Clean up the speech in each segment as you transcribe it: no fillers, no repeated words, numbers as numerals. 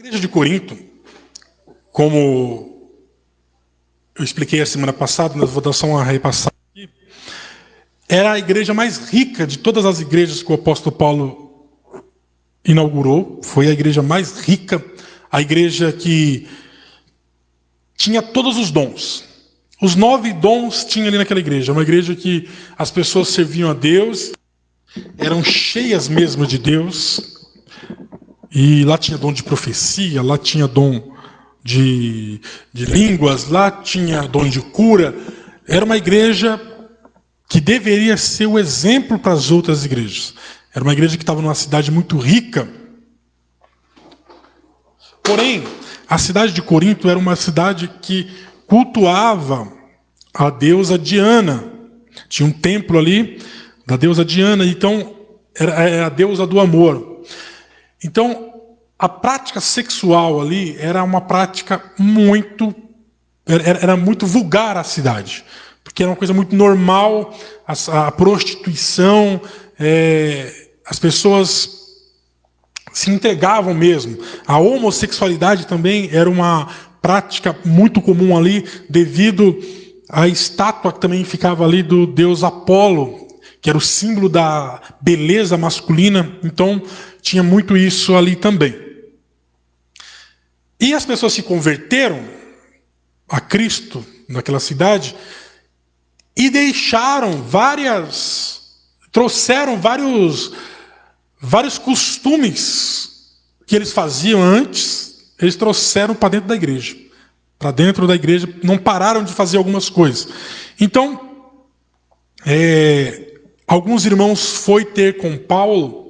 igreja de Corinto, como eu expliquei a semana passada, mas vou dar só uma repassada aqui, era a igreja mais rica de todas as igrejas que o apóstolo Paulo inaugurou. Foi a igreja mais rica, a igreja que tinha todos os dons. Os 9 dons tinha ali naquela igreja. Uma igreja que as pessoas serviam a Deus, eram cheias mesmo de Deus. E lá tinha dom de profecia, lá tinha dom de línguas, lá tinha dom de cura. Era uma igreja que deveria ser o exemplo para as outras igrejas. Era uma igreja que estava numa cidade muito rica. Porém, a cidade de Corinto era uma cidade que cultuava a deusa Diana. Tinha um templo ali da deusa Diana, então era a deusa do amor. Então, a prática sexual ali era uma prática era muito vulgar à cidade, porque era uma coisa muito normal, a prostituição, as pessoas se entregavam mesmo. A homossexualidade também era uma prática muito comum ali, devido à estátua que também ficava ali do deus Apolo, que era o símbolo da beleza masculina. Então, tinha muito isso ali também. E as pessoas se converteram a Cristo naquela cidade e trouxeram vários costumes que eles faziam antes, eles trouxeram para dentro da igreja. Para dentro da igreja, não pararam de fazer algumas coisas. Então, alguns irmãos foi ter com Paulo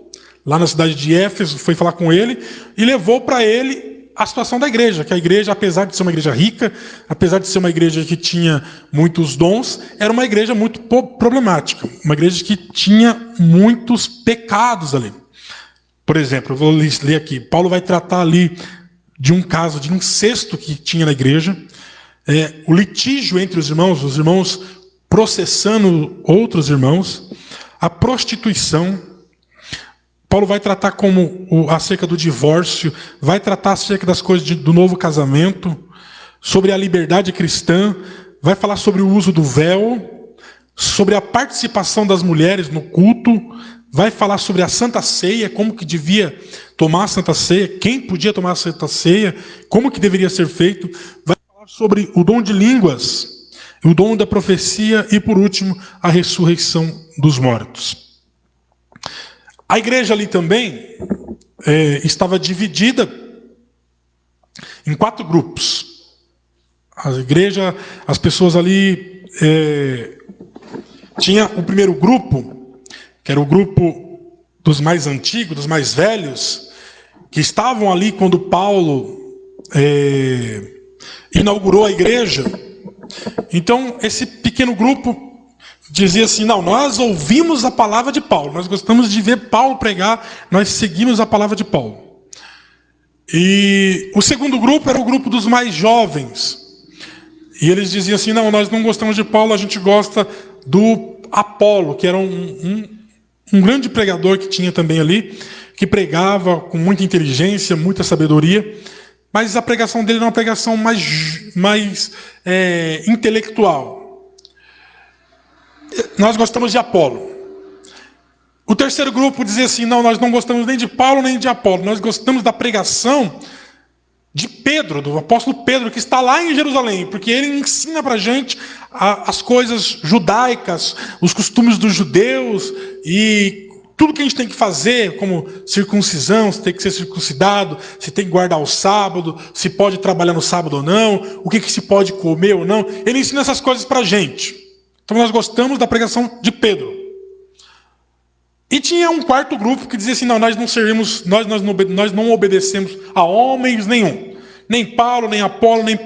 lá na cidade de Éfeso, foi falar com ele e levou para ele a situação da igreja, que a igreja, apesar de ser uma igreja rica, apesar de ser uma igreja que tinha muitos dons, era uma igreja muito problemática, uma igreja que tinha muitos pecados ali. Por exemplo, eu vou ler aqui, Paulo vai tratar ali de um caso de incesto que tinha na igreja, o litígio entre os irmãos processando outros irmãos, a prostituição. Paulo vai tratar acerca do divórcio, vai tratar acerca das coisas do novo casamento, sobre a liberdade cristã, vai falar sobre o uso do véu, sobre a participação das mulheres no culto, vai falar sobre a Santa Ceia, como que devia tomar a Santa Ceia, quem podia tomar a Santa Ceia, como que deveria ser feito, vai falar sobre o dom de línguas, o dom da profecia e, por último, a ressurreição dos mortos. A igreja ali também estava dividida em 4 grupos. A igreja, as pessoas ali tinha o primeiro grupo, que era o grupo dos mais antigos, dos mais velhos, que estavam ali quando Paulo inaugurou a igreja. Então, esse pequeno grupo dizia assim, não, nós ouvimos a palavra de Paulo, nós gostamos de ver Paulo pregar, nós seguimos a palavra de Paulo. E o segundo grupo era o grupo dos mais jovens. E eles diziam assim, não, nós não gostamos de Paulo, a gente gosta do Apolo, que era um grande pregador que tinha também ali, que pregava com muita inteligência, muita sabedoria, mas a pregação dele era uma pregação mais intelectual. Nós gostamos de Apolo. O terceiro grupo dizia assim, não, nós não gostamos nem de Paulo nem de Apolo, nós gostamos da pregação de Pedro, do apóstolo Pedro, que está lá em Jerusalém, porque ele ensina para a gente as coisas judaicas, os costumes dos judeus, e tudo que a gente tem que fazer, como circuncisão, se tem que ser circuncidado, se tem que guardar o sábado, se pode trabalhar no sábado ou não, o que se pode comer ou não. Ele ensina essas coisas para a gente. Então nós gostamos da pregação de Pedro. E tinha um quarto grupo que dizia assim, não, nós não servimos, nós não obedecemos a homens nenhum. Nem Paulo, nem Apolo, nem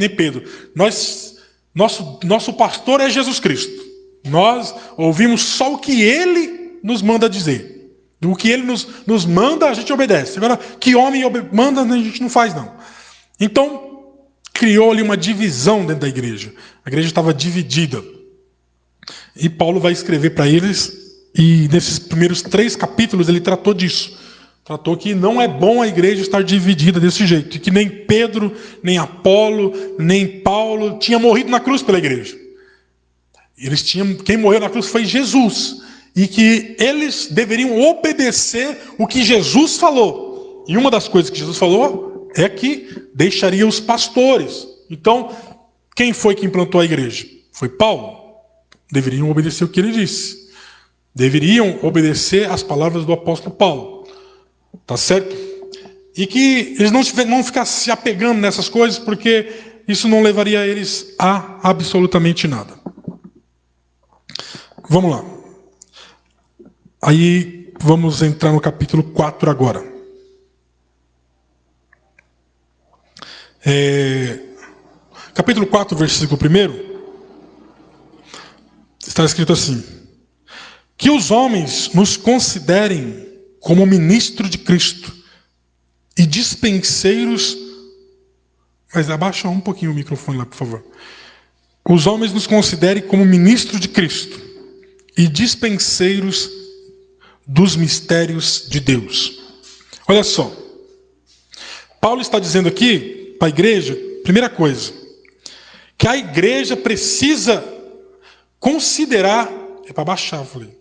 Pedro. Nosso pastor é Jesus Cristo. Nós ouvimos só o que ele nos manda dizer. O que ele nos manda, a gente obedece. Agora, que homem manda, a gente não faz, não. Então, criou ali uma divisão dentro da igreja. A igreja estava dividida. E Paulo vai escrever para eles, e nesses primeiros 3 capítulos ele tratou disso. Tratou que não é bom a igreja estar dividida desse jeito. Que nem Pedro, nem Apolo, nem Paulo tinha morrido na cruz pela igreja. Quem morreu na cruz foi Jesus. E que eles deveriam obedecer o que Jesus falou. E uma das coisas que Jesus falou é que deixaria os pastores. Então, quem foi que implantou a igreja? Foi Paulo. Deveriam obedecer o que ele disse. Deveriam obedecer as palavras do apóstolo Paulo. Tá certo? E que eles não ficassem se apegando nessas coisas, porque isso não levaria eles a absolutamente nada. Vamos lá. Aí vamos entrar no capítulo 4 agora. Capítulo 4, versículo 1. Está escrito assim: que os homens nos considerem como ministro de Cristo e dispenseiros. Mas abaixa um pouquinho o microfone lá, por favor. Os homens nos considerem como ministro de Cristo e dispenseiros dos mistérios de Deus. Olha só. Paulo está dizendo aqui para a igreja, primeira coisa, que a igreja precisa considerar. É para baixar, eu falei.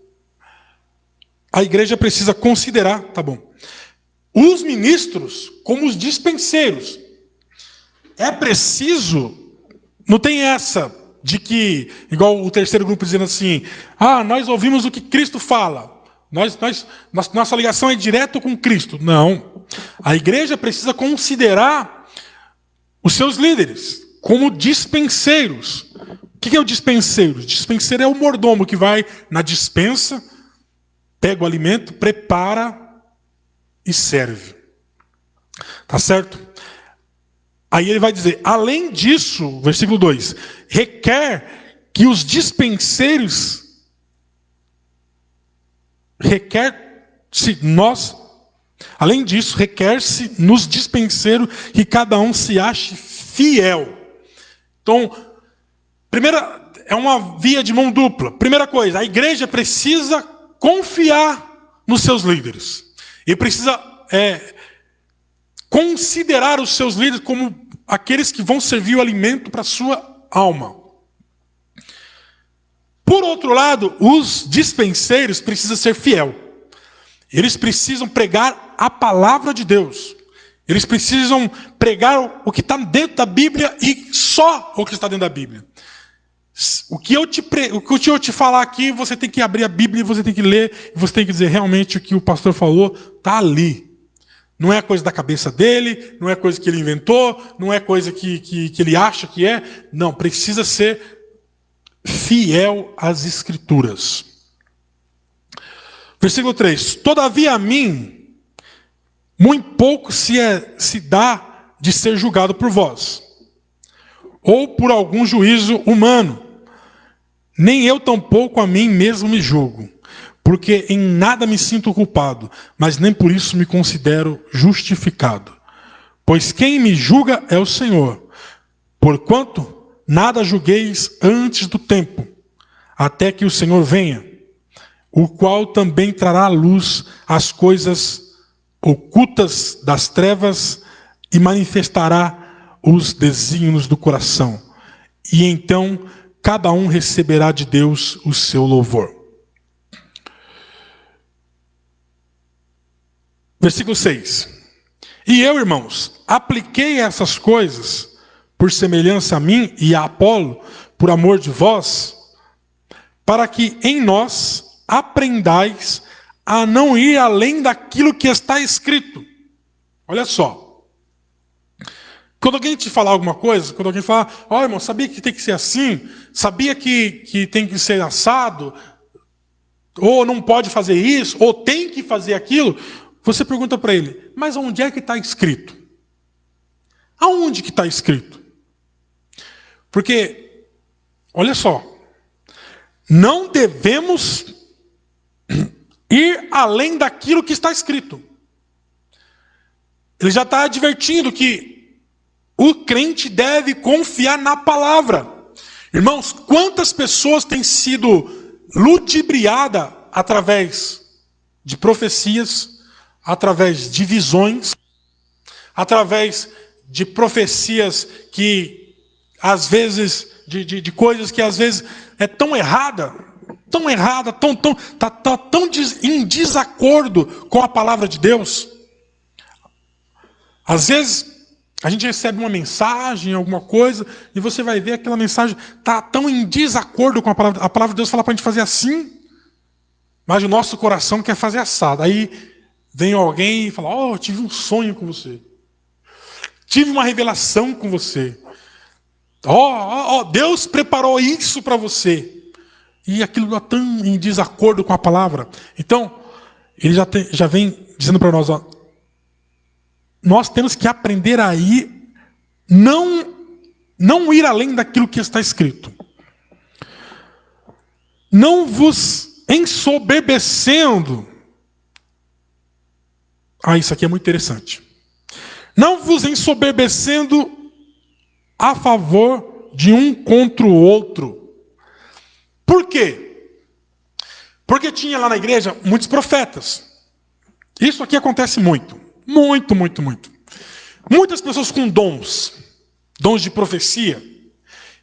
A igreja precisa considerar, tá bom, os ministros como os dispenseiros. É preciso, não tem essa de que, igual o terceiro grupo dizendo assim, nós ouvimos o que Cristo fala, nossa ligação é direto com Cristo. Não, a igreja precisa considerar os seus líderes como dispenseiros. O que é o dispenseiro? O dispenseiro é o mordomo que vai na dispensa, pega o alimento, prepara e serve. Tá certo? Aí ele vai dizer, além disso, versículo 2, requer que os dispenseiros, além disso, requer-se nos dispenseiros que cada um se ache fiel. Então, é uma via de mão dupla. Primeira coisa, a igreja precisa confiar nos seus líderes. E precisa considerar os seus líderes como aqueles que vão servir o alimento para a sua alma. Por outro lado, os dispenseiros precisam ser fiel. Eles precisam pregar a palavra de Deus. Eles precisam pregar o que está dentro da Bíblia e só o que está dentro da Bíblia. O que eu te falar aqui, você tem que abrir a Bíblia, você tem que ler, e você tem que dizer realmente o que o pastor falou, está ali. Não é coisa da cabeça dele, não é coisa que ele inventou, não é coisa que ele acha que é. Não, precisa ser fiel às Escrituras. Versículo 3. Todavia a mim, muito pouco se dá de ser julgado por vós, ou por algum juízo humano. Nem eu tampouco a mim mesmo me julgo, porque em nada me sinto culpado, mas nem por isso me considero justificado. Pois quem me julga é o Senhor. Porquanto nada julgueis antes do tempo, até que o Senhor venha, o qual também trará à luz as coisas ocultas das trevas e manifestará os desígnios do coração. E então cada um receberá de Deus o seu louvor. Versículo 6. E eu, irmãos, apliquei essas coisas por semelhança a mim e a Apolo, por amor de vós, para que em nós aprendais a não ir além daquilo que está escrito. Olha só. Quando alguém te falar alguma coisa, quando alguém falar, irmão, sabia que tem que ser assim? Sabia que tem que ser assado? Ou não pode fazer isso? Ou tem que fazer aquilo? Você pergunta para ele, mas onde é que está escrito? Aonde que está escrito? Porque, olha só, não devemos ir além daquilo que está escrito. Ele já está advertindo que o crente deve confiar na palavra. Irmãos, quantas pessoas têm sido ludibriadas através de profecias, através de visões, através de profecias que, às vezes, de coisas que às vezes é tão errada, tá tão em desacordo com a palavra de Deus. Às vezes a gente recebe uma mensagem, alguma coisa, e você vai ver aquela mensagem tá tão em desacordo com a palavra. A palavra de Deus fala para a gente fazer assim, mas o nosso coração quer fazer assado. Aí vem alguém e fala: eu tive um sonho com você. Tive uma revelação com você. Deus preparou isso para você. E aquilo está tão em desacordo com a palavra. Então, ele já vem dizendo para nós: nós temos que aprender a ir, não ir além daquilo que está escrito. Não vos ensoberbecendo. Isso aqui é muito interessante. Não vos ensoberbecendo a favor de um contra o outro. Por quê? Porque tinha lá na igreja muitos profetas. Isso aqui acontece muito. Muito. Muitas pessoas com dons de profecia.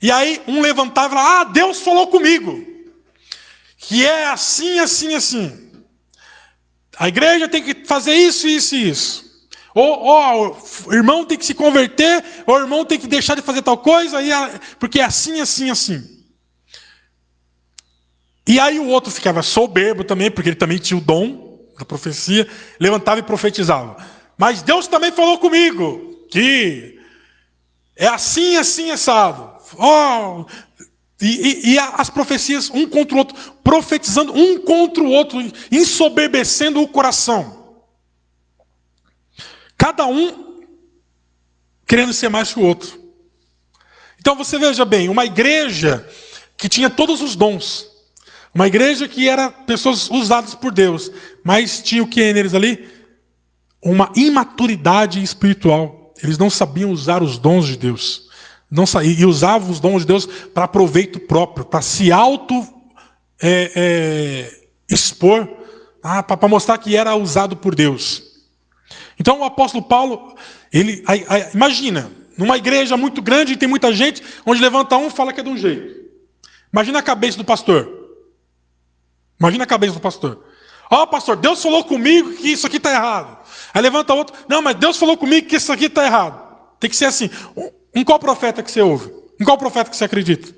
E aí um levantava e falava: Deus falou comigo. Que é assim. A igreja tem que fazer isso. Ou o irmão tem que se converter, ou o irmão tem que deixar de fazer tal coisa, porque é assim. E aí o outro ficava soberbo também, porque ele também tinha o dom da profecia, levantava e profetizava. Mas Deus também falou comigo, que é assim, assado. E as profecias um contra o outro, profetizando um contra o outro, ensoberbecendo o coração. Cada um querendo ser mais que o outro. Então você veja bem, uma igreja que tinha todos os dons, uma igreja que era pessoas usadas por Deus, mas tinha o que neles ali? Uma imaturidade espiritual. Eles não sabiam usar os dons de Deus. E usavam os dons de Deus para proveito próprio, para se expor, para mostrar que era usado por Deus. Então o apóstolo Paulo, imagina, numa igreja muito grande, tem muita gente, onde levanta um e fala que é de um jeito. Imagina a cabeça do pastor. Pastor, Deus falou comigo que isso aqui está errado. Aí levanta outro: não, mas Deus falou comigo que isso aqui está errado. Tem que ser assim. Em qual profeta que você ouve? Em qual profeta que você acredita?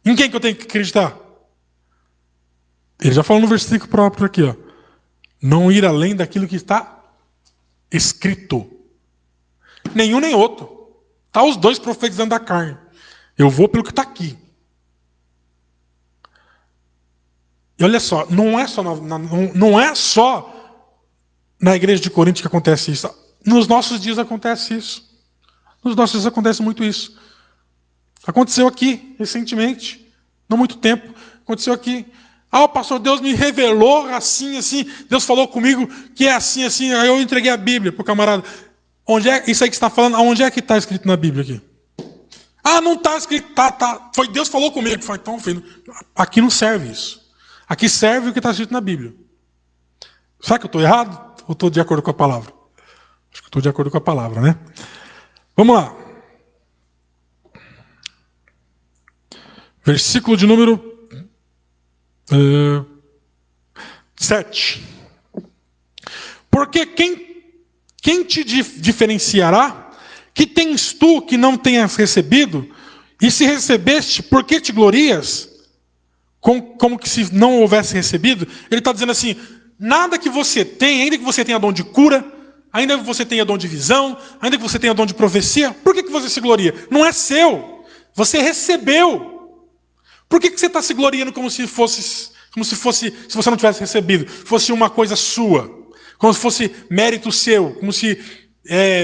Em quem que eu tenho que acreditar? Ele já falou no versículo próprio aqui, não ir além daquilo que está escrito. Nenhum nem outro. Está os dois profetizando da carne. Eu vou pelo que está aqui. E olha só, não é só na igreja de Corinto que acontece isso. Nos nossos dias acontece isso. Nos nossos dias acontece muito isso. Aconteceu aqui, recentemente, não muito tempo. Aconteceu aqui. O pastor, Deus me revelou assim. Deus falou comigo que é assim. Aí eu entreguei a Bíblia para o camarada. Onde é isso aí que você está falando? Onde é que está escrito na Bíblia aqui? Não está escrito. Tá. Foi Deus falou comigo. Então, filho, aqui não serve isso. Aqui serve o que está escrito na Bíblia. Será que eu estou errado? Ou estou de acordo com a palavra? Acho que estou de acordo com a palavra, né? Vamos lá. Versículo de número 7. Porque quem te diferenciará? Que tens tu que não tenhas recebido? E se recebeste, por que te glorias? Como que se não houvesse recebido? Ele está dizendo assim: nada que você tem, ainda que você tenha dom de cura, ainda que você tenha dom de visão, ainda que você tenha dom de profecia, por que você se gloria? Não é seu, você recebeu. Por que você está se gloriando como se fosse, se você não tivesse recebido, fosse uma coisa sua, como se fosse mérito seu, como se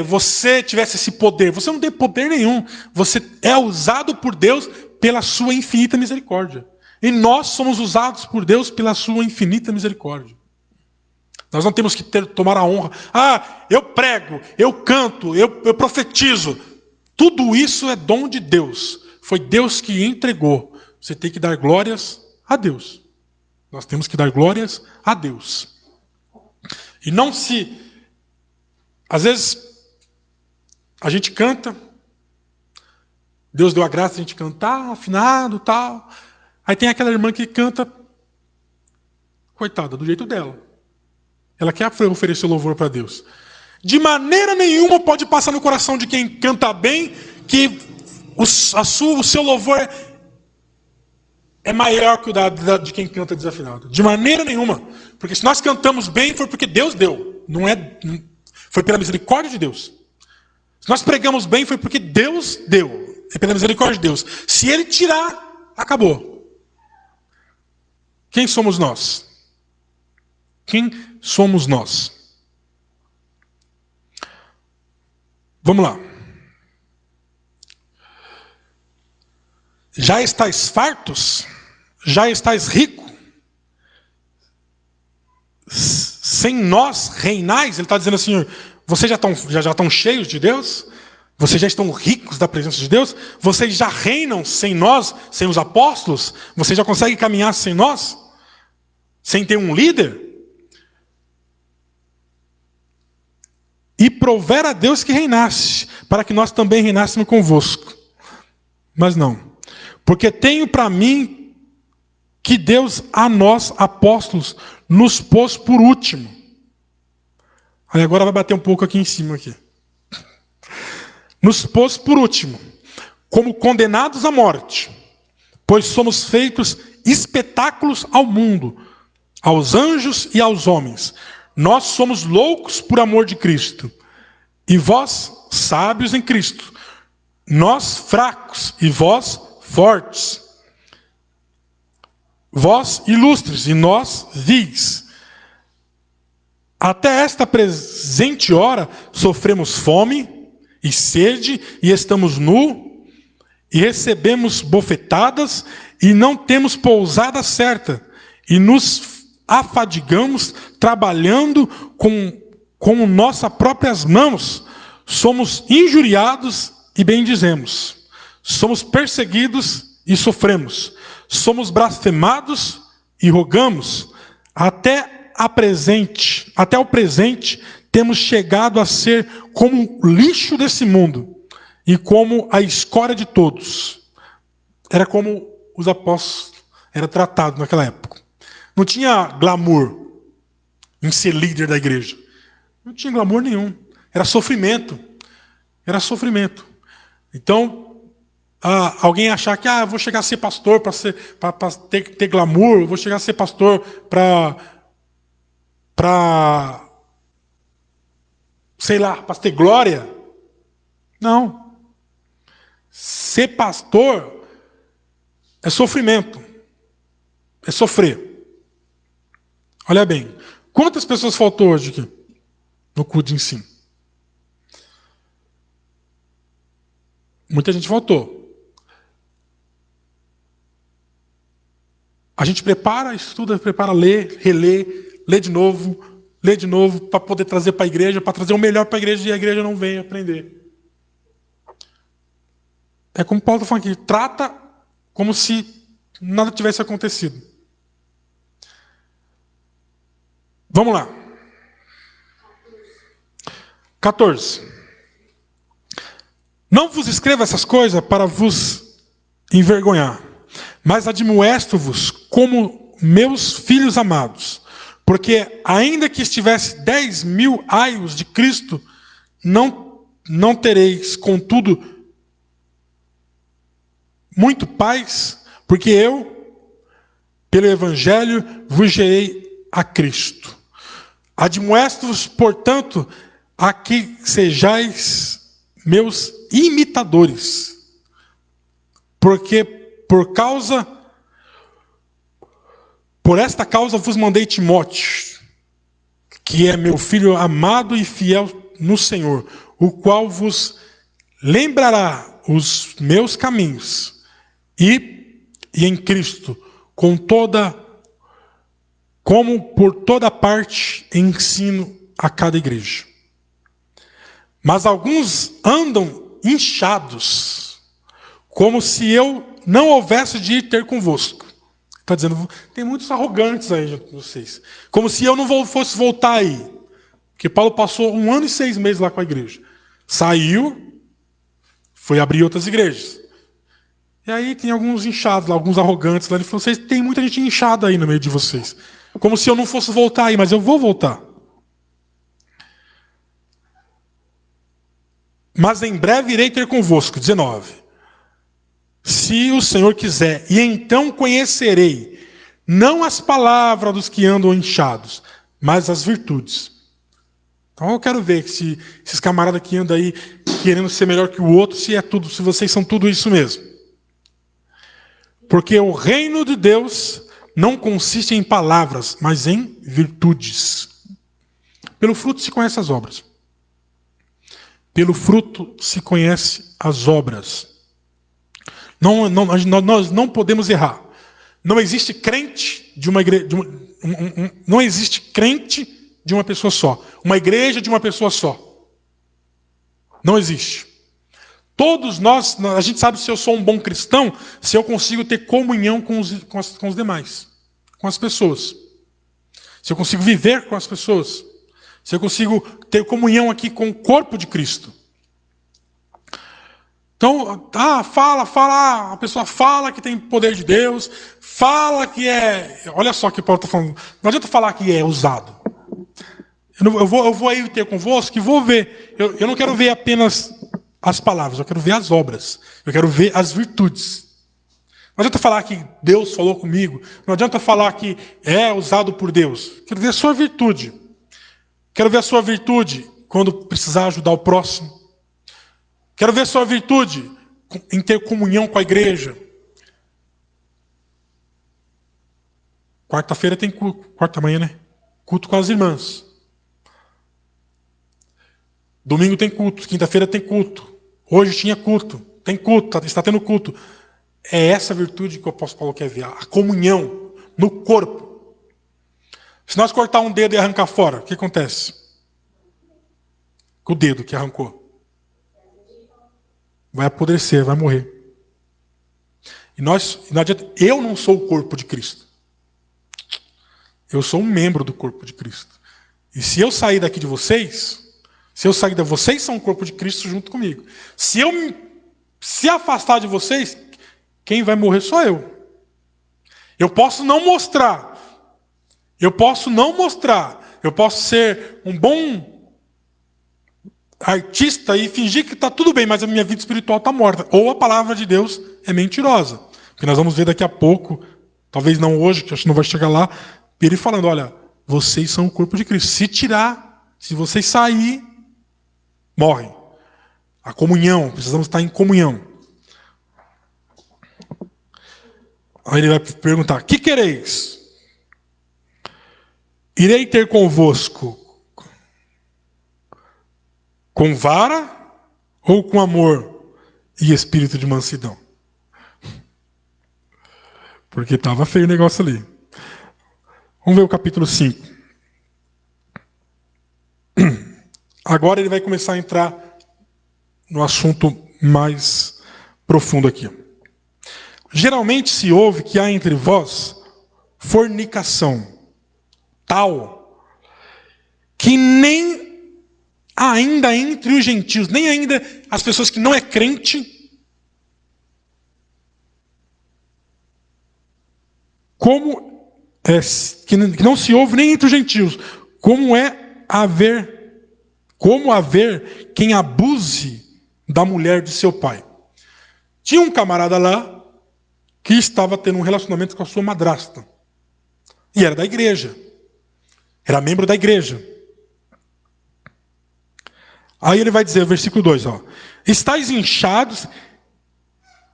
você tivesse esse poder? Você não tem poder nenhum, você é usado por Deus pela sua infinita misericórdia. E nós somos usados por Deus pela sua infinita misericórdia. Nós não temos que tomar a honra. Eu prego, eu canto, eu profetizo. Tudo isso é dom de Deus. Foi Deus que entregou. Você tem que dar glórias a Deus. Nós temos que dar glórias a Deus. E não se... Às vezes, a gente canta, Deus deu a graça de a gente cantar, afinado, tal. Aí tem aquela irmã que canta, coitada, do jeito dela. Ela quer oferecer louvor para Deus. De maneira nenhuma pode passar no coração de quem canta bem que o seu louvor é maior que o de quem canta desafinado. De maneira nenhuma. Porque se nós cantamos bem foi porque Deus deu. Foi pela misericórdia de Deus. Se nós pregamos bem foi porque Deus deu. É pela misericórdia de Deus. Se Ele tirar, acabou. Quem somos nós? Quem somos nós? Vamos lá. Já estáis fartos? Já estáis rico? Sem nós reinais? Ele está dizendo assim, vocês já estão cheios de Deus? Vocês já estão ricos da presença de Deus? Vocês já reinam sem nós, sem os apóstolos? Vocês já conseguem caminhar sem nós? Sem ter um líder? E prover a Deus que reinasse, para que nós também reinássemos convosco. Mas não. Porque tenho para mim que Deus a nós, apóstolos, nos pôs por último. Aí agora vai bater um pouco aqui em cima. Nos pôs por último, como condenados à morte, pois somos feitos espetáculos ao mundo, aos anjos e aos homens. Nós somos loucos por amor de Cristo, e vós sábios em Cristo. Nós fracos, e vós fortes. Vós ilustres, e nós vis. Até esta presente hora sofremos fome e sede, e estamos nu, e recebemos bofetadas, e não temos pousada certa, e nos afadigamos trabalhando com nossas próprias mãos, somos injuriados e bendizemos, somos perseguidos e sofremos, somos blasfemados e rogamos, até o presente temos chegado a ser como o lixo desse mundo e como a escória de todos. Era como os apóstolos eram tratados naquela época. Não tinha glamour em ser líder da igreja. Não tinha glamour nenhum. Era sofrimento. Era sofrimento. Então, alguém achar que vou chegar a ser pastor para ter glamour, vou chegar a ser pastor para sei lá, para ter glória. Não. Ser pastor é sofrimento. É sofrer. Olha bem. Quantas pessoas faltou hoje aqui? No culto de ensino? Muita gente faltou. A gente prepara, estuda, prepara, lê de novo, para poder trazer para a igreja, para trazer o melhor para a igreja, e a igreja não vem aprender. É como Paulo está falando aqui, trata como se nada tivesse acontecido. Vamos lá. 14. Não vos escrevo essas coisas para vos envergonhar, mas admoesto-vos como meus filhos amados. Porque ainda que estivesse 10.000 aios de Cristo, não tereis, contudo, muito paz, porque eu, pelo Evangelho, vos gerei a Cristo. Admoesto-vos, portanto, a que sejais meus imitadores. Porque por esta causa vos mandei Timóteo, que é meu filho amado e fiel no Senhor, o qual vos lembrará os meus caminhos e em Cristo, como por toda parte ensino a cada igreja. Mas alguns andam inchados, como se eu não houvesse de ir ter convosco. Está dizendo, tem muitos arrogantes aí de vocês. Como se eu não fosse voltar aí. Porque Paulo passou 1 ano e 6 meses lá com a igreja. Saiu, foi abrir outras igrejas. E aí tem alguns inchados lá, alguns arrogantes lá. Ele falou, vocês tem muita gente inchada aí no meio de vocês. Como se eu não fosse voltar aí, mas eu vou voltar. Mas em breve irei ter convosco, 19. Se o Senhor quiser, e então conhecerei, não as palavras dos que andam inchados, mas as virtudes. Então eu quero ver se esses camaradas que andam aí querendo ser melhor que o outro, se vocês são tudo isso mesmo. Porque o reino de Deus não consiste em palavras, mas em virtudes. Pelo fruto se conhece as obras. Pelo fruto se conhece as obras. Nós não podemos errar. Não existe crente de uma igreja, não existe crente de uma pessoa só. Uma igreja de uma pessoa só. Não existe. Todos nós, a gente sabe se eu sou um bom cristão, se eu consigo ter comunhão com os demais, com as pessoas. Se eu consigo viver com as pessoas. Se eu consigo ter comunhão aqui com o corpo de Cristo. Então, a pessoa fala que tem poder de Deus, fala que é... Olha só o que Paulo está falando. Não adianta falar que é usado. Eu vou aí ter convosco e vou ver. Eu não quero ver apenas as palavras, eu quero ver as obras. Eu quero ver as virtudes. Não adianta falar que Deus falou comigo. Não adianta falar que é usado por Deus. Eu quero ver a sua virtude. Quero ver a sua virtude quando precisar ajudar o próximo. Quero ver a sua virtude em ter comunhão com a igreja. Quarta-feira tem culto. Quarta-manhã, né? Culto com as irmãs. Domingo tem culto. Quinta-feira tem culto. Hoje tinha culto. Tem culto. Está tendo culto. É essa virtude que o apóstolo Paulo quer ver. A comunhão no corpo. Se nós cortar um dedo e arrancar fora, o que acontece? Com o dedo que arrancou. Vai apodrecer, vai morrer. E não adianta, eu não sou o corpo de Cristo. Eu sou um membro do corpo de Cristo. E se eu sair daqui de vocês, vocês são o corpo de Cristo junto comigo. Se eu se afastar de vocês, quem vai morrer sou eu. Eu posso não mostrar. Eu posso ser um bom artista e fingir que está tudo bem, mas a minha vida espiritual está morta. Ou a palavra de Deus é mentirosa. Porque nós vamos ver daqui a pouco, talvez não hoje, que acho que não vai chegar lá, ele falando, olha, vocês são o corpo de Cristo. Se vocês sair, morrem. A comunhão, precisamos estar em comunhão. Aí ele vai perguntar, que quereis? Irei ter convosco com vara ou com amor e espírito de mansidão? Porque estava feio o negócio ali. Vamos ver o capítulo 5. Agora ele vai começar a entrar no assunto mais profundo aqui. Geralmente se ouve que há entre vós fornicação, tal, que nem ainda entre os gentios, nem ainda as pessoas que não é crente, que não se ouve nem entre os gentios, como haver quem abuse da mulher de seu pai. Tinha um camarada lá que estava tendo um relacionamento com a sua madrasta. E era da igreja. Era membro da igreja. Aí ele vai dizer, versículo 2, estáis inchados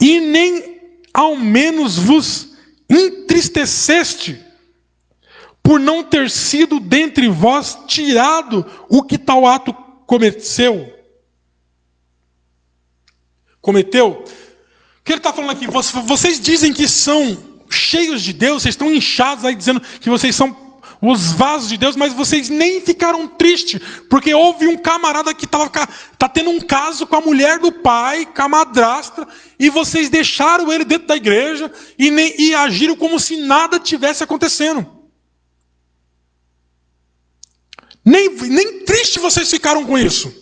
e nem ao menos vos entristeceste por não ter sido dentre vós tirado o que tal ato cometeu. O que ele está falando aqui? Vocês dizem que são cheios de Deus, vocês estão inchados aí dizendo que vocês são os vasos de Deus, mas vocês nem ficaram tristes, porque houve um camarada que está tendo um caso com a mulher do pai, com a madrasta, e vocês deixaram ele dentro da igreja e agiram como se nada tivesse acontecendo. Nem triste vocês ficaram com isso.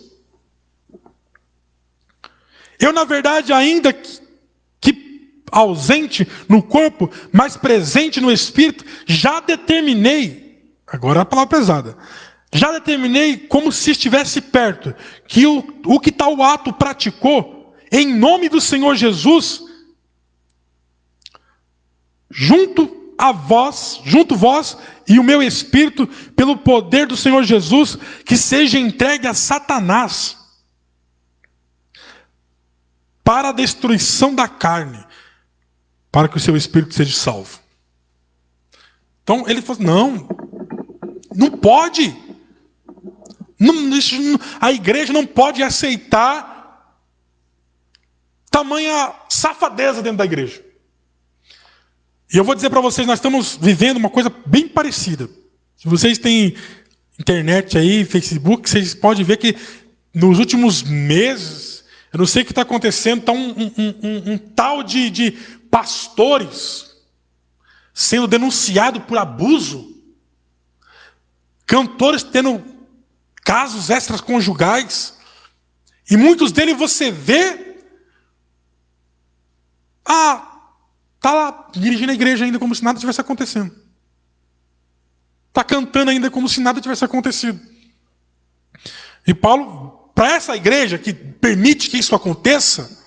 Eu, na verdade, ainda que ausente no corpo, mas presente no espírito, já determinei, agora a palavra pesada, já determinei como se estivesse perto, que o que tal ato praticou, em nome do Senhor Jesus, junto vós e o meu espírito, pelo poder do Senhor Jesus, que seja entregue a Satanás, para a destruição da carne, para que o seu espírito seja salvo. Então ele falou, não pode. A igreja não pode aceitar tamanha safadeza dentro da igreja. E eu vou dizer para vocês, nós estamos vivendo uma coisa bem parecida. Se vocês têm internet aí, Facebook, vocês podem ver que nos últimos meses, eu não sei o que está acontecendo, está um tal de pastores sendo denunciado por abuso, cantores tendo casos extraconjugais, e muitos deles você vê, está lá dirigindo a igreja ainda como se nada tivesse acontecendo. Está cantando ainda como se nada tivesse acontecido. E Paulo, para essa igreja que permite que isso aconteça,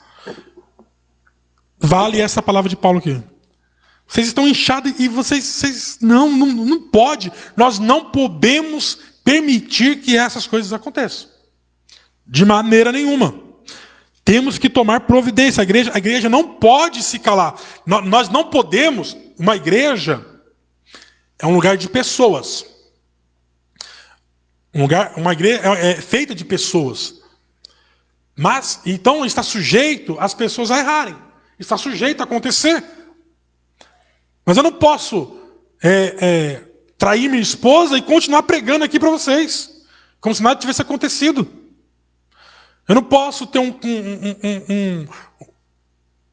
vale essa palavra de Paulo aqui. Vocês estão inchados e vocês não pode. Nós não podemos permitir que essas coisas aconteçam. De maneira nenhuma. Temos que tomar providência. A igreja não pode se calar. Nós não podemos. Uma igreja é um lugar de pessoas. Uma igreja é feita de pessoas. Mas, então, está sujeito as pessoas a errarem. Está sujeito a acontecer. Mas eu não posso trair minha esposa e continuar pregando aqui para vocês. Como se nada tivesse acontecido. Eu não posso ter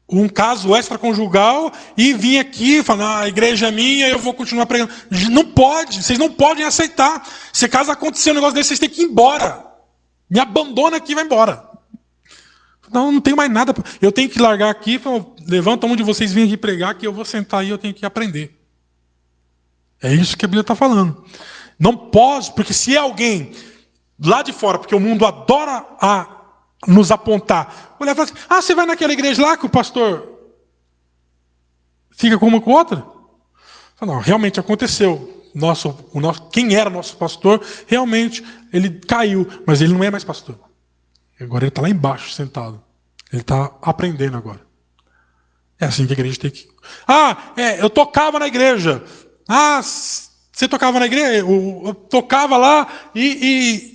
um caso extraconjugal e vir aqui e falar, a igreja é minha, eu vou continuar pregando. Não pode, vocês não podem aceitar. Se caso acontecer um negócio desse, vocês têm que ir embora. Me abandona aqui e vai embora. Não tenho mais nada. Eu tenho que largar aqui, levanta um de vocês, vem aqui pregar, que eu vou sentar aí e eu tenho que aprender. É isso que a Bíblia está falando. Não pode, porque se é alguém lá de fora, porque o mundo adora nos apontar, olhar e falar assim, você vai naquela igreja lá que o pastor fica com uma com outra? Não, realmente aconteceu. Quem era nosso pastor, realmente, ele caiu, mas ele não é mais pastor. Agora ele está lá embaixo, sentado. Ele está aprendendo agora. É assim que a igreja tem que... eu tocava na igreja. Você tocava na igreja? Eu tocava lá e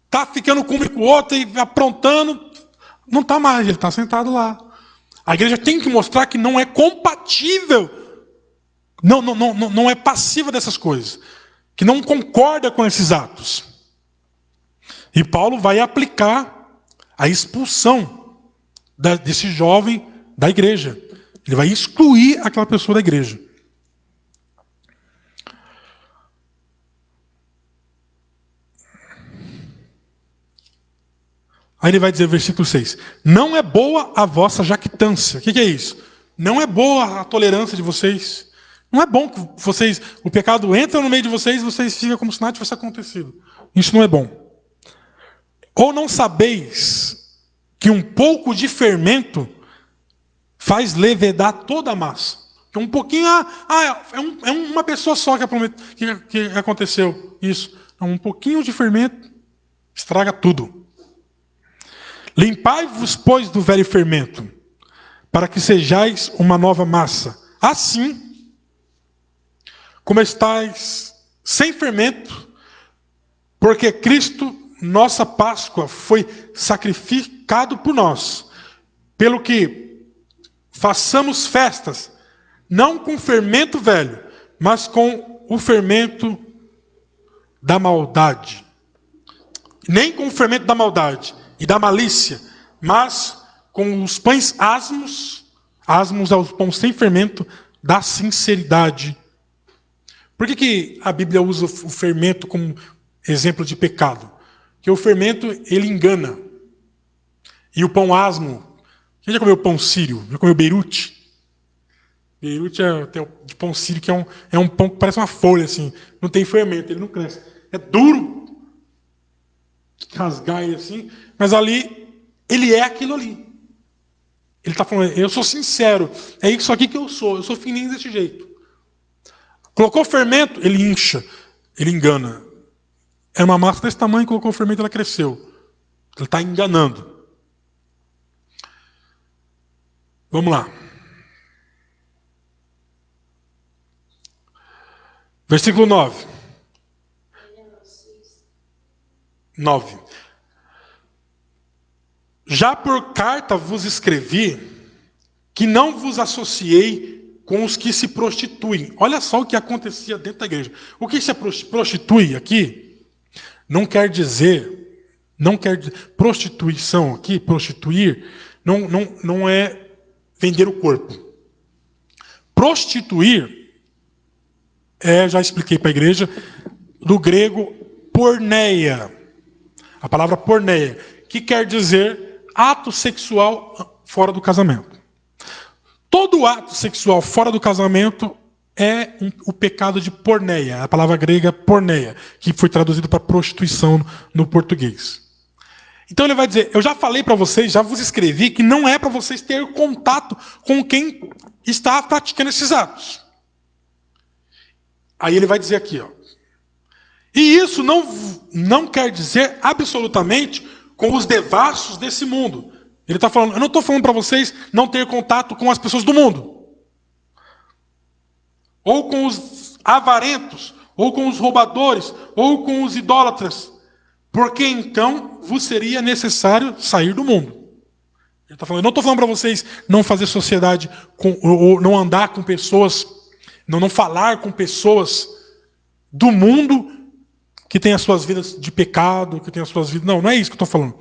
está ficando com um com o outro e aprontando. Não está mais, ele está sentado lá. A igreja tem que mostrar que não é compatível. Não é passiva dessas coisas. Que não concorda com esses atos. E Paulo vai aplicar a expulsão desse jovem da igreja. Ele vai excluir aquela pessoa da igreja. Aí ele vai dizer, versículo 6. Não é boa a vossa jactância. O que é isso? Não é boa a tolerância de vocês. Não é bom que o pecado entra no meio de vocês e vocês ficam como se nada tivesse acontecido. Isso não é bom. Ou não sabeis que um pouco de fermento faz levedar toda a massa? Que um pouquinho, é uma pessoa só que aconteceu isso. Um pouquinho de fermento estraga tudo. Limpai-vos, pois, do velho fermento, para que sejais uma nova massa. Assim, como estáis sem fermento, porque Cristo, nossa Páscoa, foi sacrificado por nós, pelo que façamos festas, não com fermento velho, mas com o fermento da maldade. Nem com o fermento da maldade e da malícia, mas com os pães asmos aos pães sem fermento, da sinceridade. Por que a Bíblia usa o fermento como exemplo de pecado. Que o fermento, ele engana. E o pão asmo. Quem já comeu pão sírio? Já comeu beirute? Beirute tem de pão sírio, que é um pão que parece uma folha, assim. Não tem fermento, ele não cresce. É duro. Rasgar ele assim. Mas ali, ele é aquilo ali. Ele está falando, eu sou sincero. É isso aqui que eu sou fininho desse jeito. Colocou fermento, ele incha. Ele engana. É uma massa desse tamanho, colocou fermento, ela cresceu. Ele está enganando. Vamos lá. Versículo 9. 9. Já por carta vos escrevi que não vos associei com os que se prostituem. Olha só o que acontecia dentro da igreja. O que se prostitui aqui não quer dizer prostituição aqui, prostituir, não é vender o corpo. Prostituir já expliquei para a igreja, do grego porneia. A palavra porneia, que quer dizer ato sexual fora do casamento. Todo ato sexual fora do casamento é o pecado de porneia, a palavra grega porneia, que foi traduzido para prostituição no português. Então ele vai dizer, eu já falei para vocês, já vos escrevi, que não é para vocês terem contato com quem está praticando esses atos. Aí ele vai dizer aqui, ó. E isso não quer dizer absolutamente com os devassos desse mundo. Ele está falando, eu não estou falando para vocês não ter contato com as pessoas do mundo. Ou com os avarentos, ou com os roubadores, ou com os idólatras. Porque então vos seria necessário sair do mundo. Ele está falando, eu não estou falando para vocês não fazer sociedade, ou não andar com pessoas, não falar com pessoas do mundo que tem as suas vidas de pecado, que tem as suas vidas... Não é isso que eu estou falando.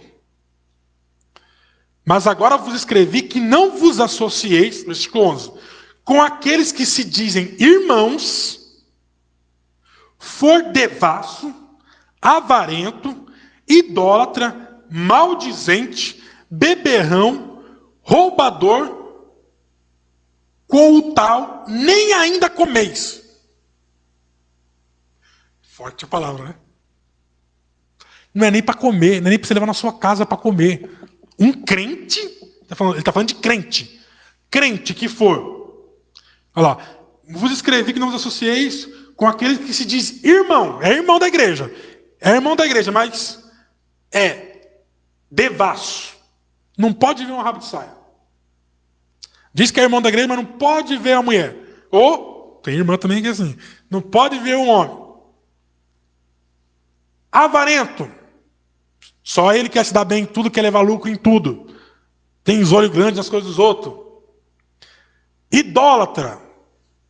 Mas agora vos escrevi que não vos associeis, versículo 11, com aqueles que se dizem irmãos, for devasso, avarento, idólatra, maldizente, beberrão, roubador, com o tal nem ainda comeis. Forte a palavra, né? Não é nem para comer, não é nem para você levar na sua casa para comer. Um crente, ele está falando de crente. Crente que for. Olha lá, vos escrevi que não vos associeis com aquele que se diz irmão. É irmão da igreja. É irmão da igreja, mas é devasso. Não pode ver um rabo de saia. Diz que é irmão da igreja, mas não pode ver a mulher. Ou, tem irmã também que é assim, não pode ver um homem. Avarento. Só ele quer se dar bem em tudo, quer levar lucro em tudo. Tem os olhos grandes nas coisas dos outros. Idólatra.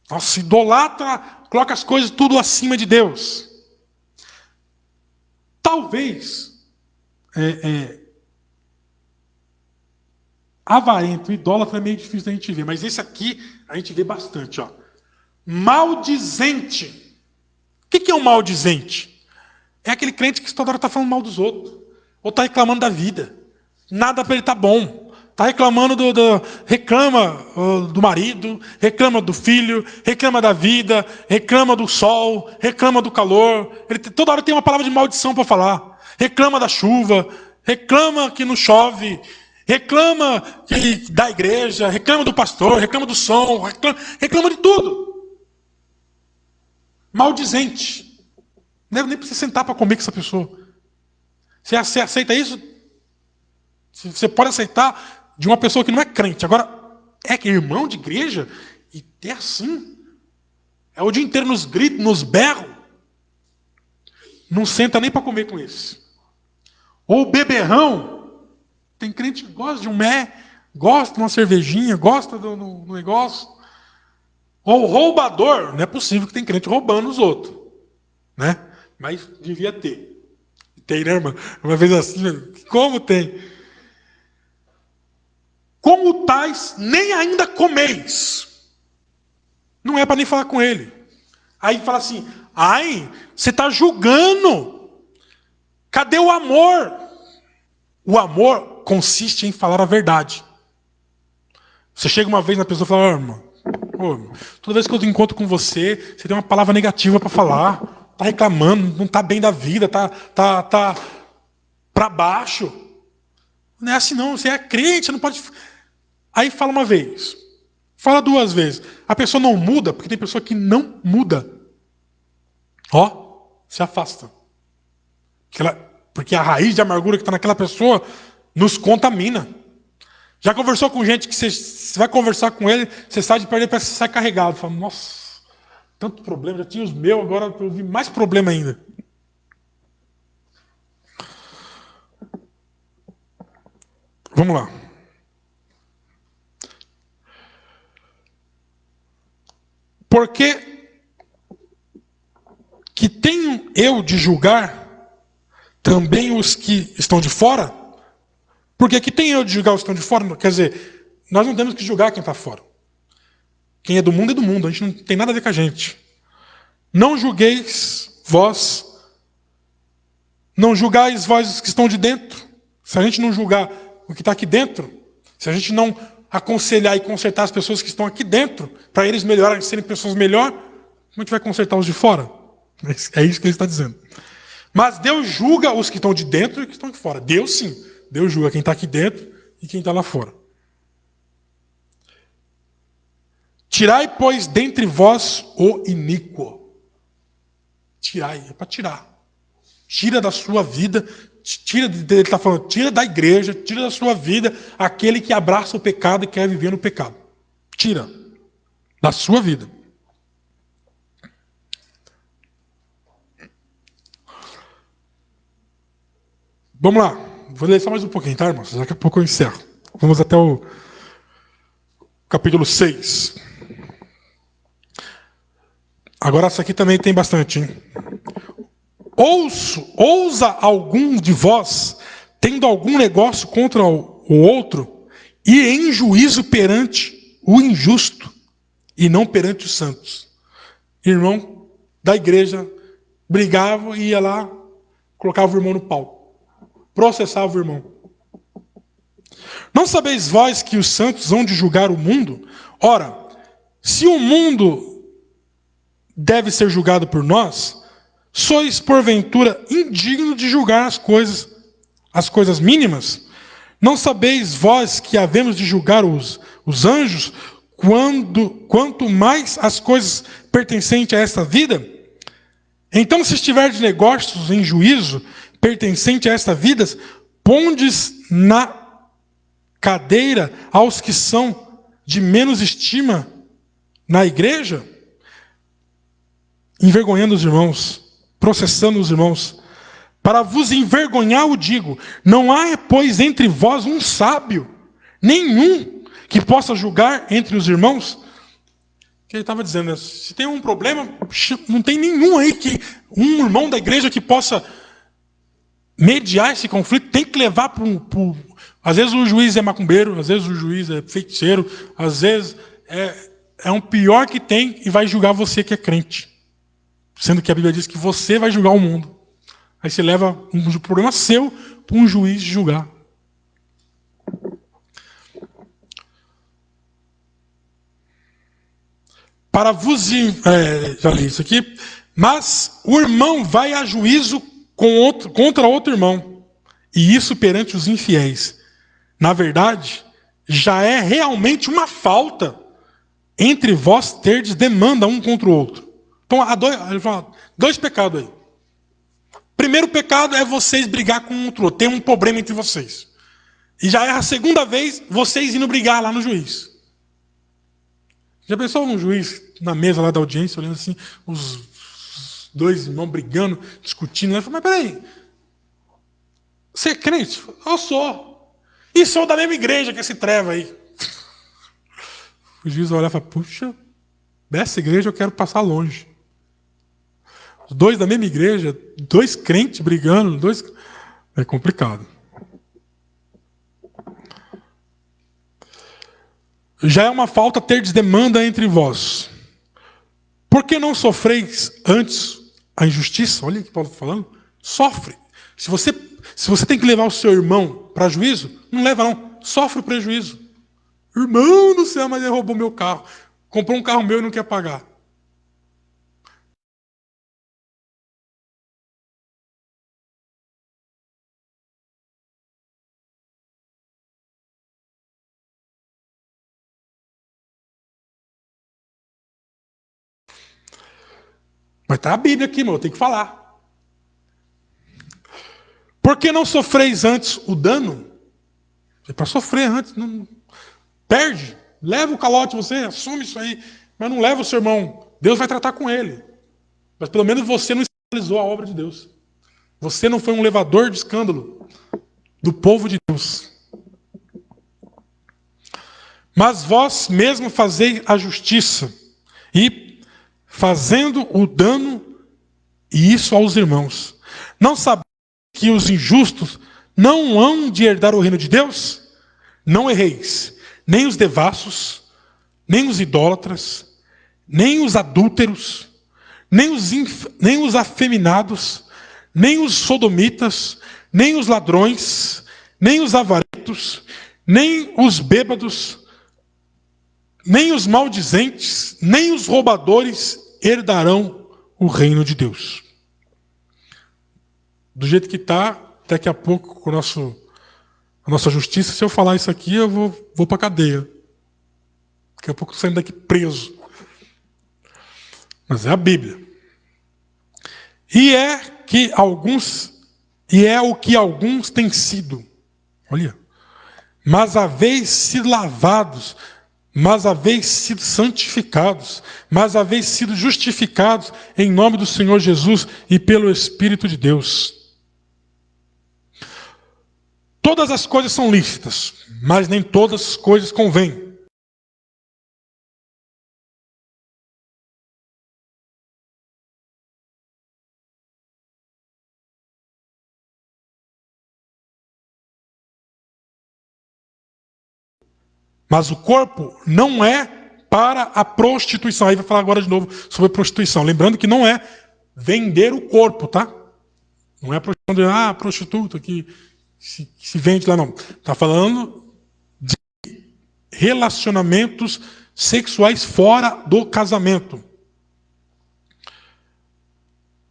Nossa, idolatra, coloca as coisas tudo acima de Deus. Talvez avarento, idólatra é meio difícil da gente ver, mas esse aqui a gente vê bastante. Ó. Maldizente. O que é um maldizente? É aquele crente que toda hora está falando mal dos outros. Ou está reclamando da vida. Nada para ele está bom. Está reclamando reclama do marido, reclama do filho, reclama da vida, reclama do sol, reclama do calor. Ele toda hora tem uma palavra de maldição para falar. Reclama da chuva, reclama que não chove, reclama da igreja, reclama do pastor, reclama do som, reclama de tudo. Maldizente. Não deve nem precisar sentar para comer com essa pessoa. Você aceita isso? Você pode aceitar de uma pessoa que não é crente. Agora, é que irmão de igreja? E é assim. É o dia inteiro nos gritos, nos berros. Não senta nem para comer com esse. Ou beberrão. Tem crente que gosta de um gosta de uma cervejinha, gosta do negócio. Ou roubador. Não é possível que tem crente roubando os outros. Né? Mas devia ter. Tem, né, irmã? Uma vez assim, como tem? Como tais, nem ainda comeis. Não é para nem falar com ele. Aí fala assim, você está julgando Cadê o amor? O amor consiste em falar a verdade. Você chega uma vez na pessoa e fala, irmão, toda vez que eu encontro com você, você tem uma palavra negativa para falar, tá reclamando, não tá bem da vida, tá para baixo. Não é assim não, você é crente, você não pode... Aí fala uma vez, fala duas vezes. A pessoa não muda, porque tem pessoa que não muda. Se afasta. Porque a raiz de amargura que está naquela pessoa nos contamina. Já conversou com gente que você vai conversar com ele, você sai de perto dele, parece que você sai carregado. Fala, nossa, tanto problema, já tinha os meus, agora eu vi mais problema ainda. Vamos lá. Porque que tenho eu de julgar também os que estão de fora? Porque que tenho eu de julgar os que estão de fora? Quer dizer, nós não temos que julgar quem está fora. Quem é do mundo, a gente não tem nada a ver com a gente. Não julgueis vós, não julgais vós os que estão de dentro. Se a gente não julgar o que está aqui dentro, se a gente não aconselhar e consertar as pessoas que estão aqui dentro, para eles melhorarem, serem pessoas melhores, como a gente vai consertar os de fora? É isso que ele está dizendo. Mas Deus julga os que estão de dentro e os que estão de fora. Deus sim. Deus julga quem está aqui dentro e quem está lá fora. Tirai, pois, dentre vós o iníquo. Tirai, é para tirar. Tira da sua vida, ele está falando, tira da igreja, tira da sua vida aquele que abraça o pecado e quer viver no pecado. Tira da sua vida. Vamos lá. Vou ler só mais um pouquinho, tá, irmãos? Daqui a pouco eu encerro. Vamos até o capítulo 6. Agora essa aqui também tem bastante, hein? Ousa algum de vós, tendo algum negócio contra o outro, ir em juízo perante o injusto e não perante os santos. Irmão da igreja brigava e ia lá, colocava o irmão no pau. Processava o irmão. Não sabeis vós que os santos hão de julgar o mundo? Ora, se o mundo deve ser julgado por nós, sois porventura indigno de julgar as coisas mínimas? Não sabeis vós que havemos de julgar os anjos, quanto mais as coisas pertencentes a esta vida? Então, se estiverdes negócios em juízo, pertencente a esta vida, pondes na cadeira aos que são de menos estima na igreja, envergonhando os irmãos, processando os irmãos. Para vos envergonhar, o digo, não há, pois, entre vós um sábio, nenhum que possa julgar entre os irmãos. Que ele estava dizendo, se tem um problema, não tem nenhum aí, um irmão da igreja que possa mediar esse conflito, tem que levar para às vezes o juiz é macumbeiro, às vezes o juiz é feiticeiro, às vezes é um pior que tem e vai julgar você que é crente. Sendo que a Bíblia diz que você vai julgar o mundo. Aí você leva um problema seu para um juiz julgar. Para vos... já li isso aqui. Mas o irmão vai a juízo contra outro irmão. E isso perante os infiéis. Na verdade, já é realmente uma falta entre vós terdes demanda um contra o outro. Então, há dois pecados aí. Primeiro pecado é vocês brigar com um outro outro. Tem um problema entre vocês. E já é a segunda vez vocês indo brigar lá no juiz. Já pensou um juiz na mesa lá da audiência, olhando assim, os dois irmãos brigando, discutindo. Ele falou, mas peraí, você é crente? Eu sou. E sou da mesma igreja que esse treva aí. O juiz vai olhar e fala, puxa, dessa igreja eu quero passar longe. Os dois da mesma igreja, dois crentes brigando, é complicado. Já é uma falta terdes demanda entre vós. Por que não sofreis antes a injustiça? Olha o que Paulo está falando. Sofre. Se você tem que levar o seu irmão para juízo, não leva não, sofre o prejuízo. Irmão do céu, mas ele roubou meu carro. Comprou um carro meu e não quer pagar. Mas está a Bíblia aqui, irmão, eu tenho que falar. Por que não sofreis antes o dano? É para sofrer antes. Não, perde. Leva o calote, você assume isso aí. Mas não leva o seu irmão. Deus vai tratar com ele. Mas pelo menos você não escandalizou a obra de Deus. Você não foi um levador de escândalo do povo de Deus. Mas vós mesmo fazei a justiça, e fazendo o dano, e isso aos irmãos. Não sabeis que os injustos não hão de herdar o reino de Deus? Não erreis, nem os devassos, nem os idólatras, nem os adúlteros, nem os afeminados, nem os sodomitas, nem os ladrões, nem os avarentos, nem os bêbados, nem os maldizentes, nem os roubadores herdarão o reino de Deus. Do jeito que está, daqui a pouco, com a nossa justiça, se eu falar isso aqui, eu vou para a cadeia. Daqui a pouco eu saio daqui preso. Mas é a Bíblia. E é o que alguns têm sido. Olha. Mas haveis sido lavados, mas haveis sido santificados, mas haveis sido justificados em nome do Senhor Jesus e pelo Espírito de Deus. Todas as coisas são lícitas, mas nem todas as coisas convêm. Mas o corpo não é para a prostituição. Aí vai falar agora de novo sobre prostituição. Lembrando que não é vender o corpo, tá? Não é a prostituta que se vende lá, não. Está falando de relacionamentos sexuais fora do casamento.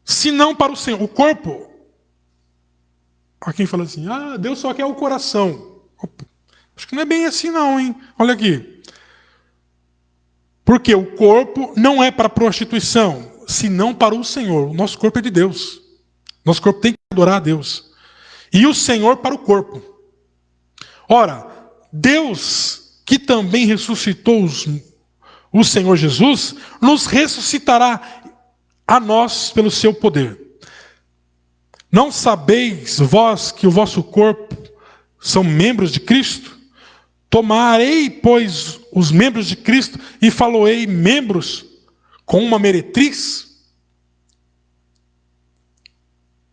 Se não para o Senhor. O corpo... Há quem fala assim, Deus só quer o coração. Opa. Acho que não é bem assim não, hein? Olha aqui. Porque o corpo não é para prostituição, senão para o Senhor. O nosso corpo é de Deus. Nosso corpo tem que adorar a Deus. E o Senhor para o corpo. Ora, Deus, que também ressuscitou o Senhor Jesus, nos ressuscitará a nós pelo seu poder. Não sabeis vós que o vosso corpo são membros de Cristo? Tomarei, pois, os membros de Cristo e faloei membros com uma meretriz?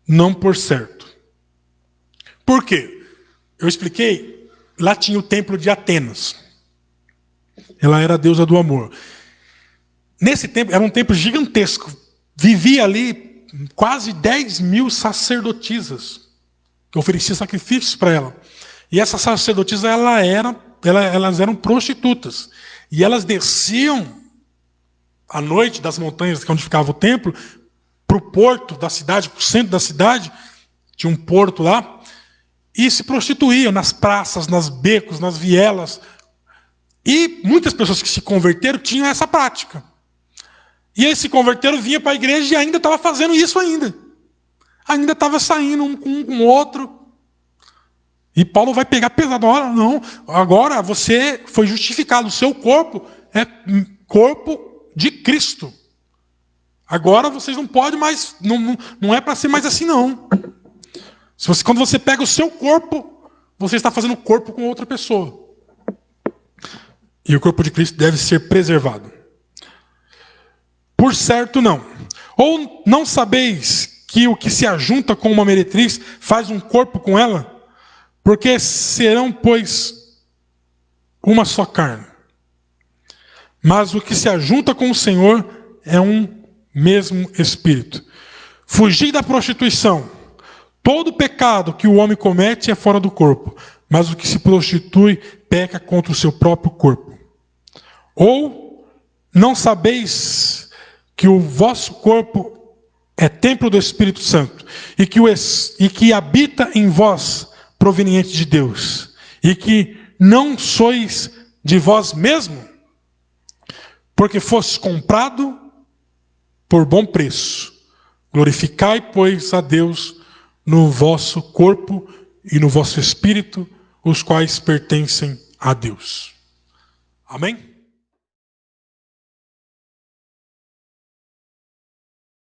Não por certo. Por quê? Eu expliquei, lá tinha o templo de Atenas. Ela era a deusa do amor. Nesse templo, era um templo gigantesco. Vivia ali quase 10 mil sacerdotisas, que ofereciam sacrifícios para ela. E essas sacerdotisas, elas eram prostitutas. E elas desciam à noite das montanhas, que é onde ficava o templo, para o porto da cidade, para o centro da cidade, tinha um porto lá, e se prostituíam nas praças, nas becos, nas vielas. E muitas pessoas que se converteram tinham essa prática. E aí se converteram, vinha para a igreja e ainda estava fazendo isso ainda. Ainda estava saindo um com o outro. E Paulo vai pegar pesado. Olha, não, agora você foi justificado. O seu corpo é corpo de Cristo. Agora vocês não podem mais, não é para ser mais assim não. Quando você pega o seu corpo, você está fazendo corpo com outra pessoa. E o corpo de Cristo deve ser preservado. Por certo não. Ou não sabeis que o que se ajunta com uma meretriz faz um corpo com ela? Porque serão, pois, uma só carne. Mas o que se ajunta com o Senhor é um mesmo espírito. Fugir da prostituição. Todo pecado que o homem comete é fora do corpo, mas o que se prostitui peca contra o seu próprio corpo. Ou não sabeis que o vosso corpo é templo do Espírito Santo, e que habita em vós, proveniente de Deus, e que não sois de vós mesmo, porque foste comprado por bom preço. Glorificai, pois, a Deus no vosso corpo e no vosso espírito, os quais pertencem a Deus. Amém?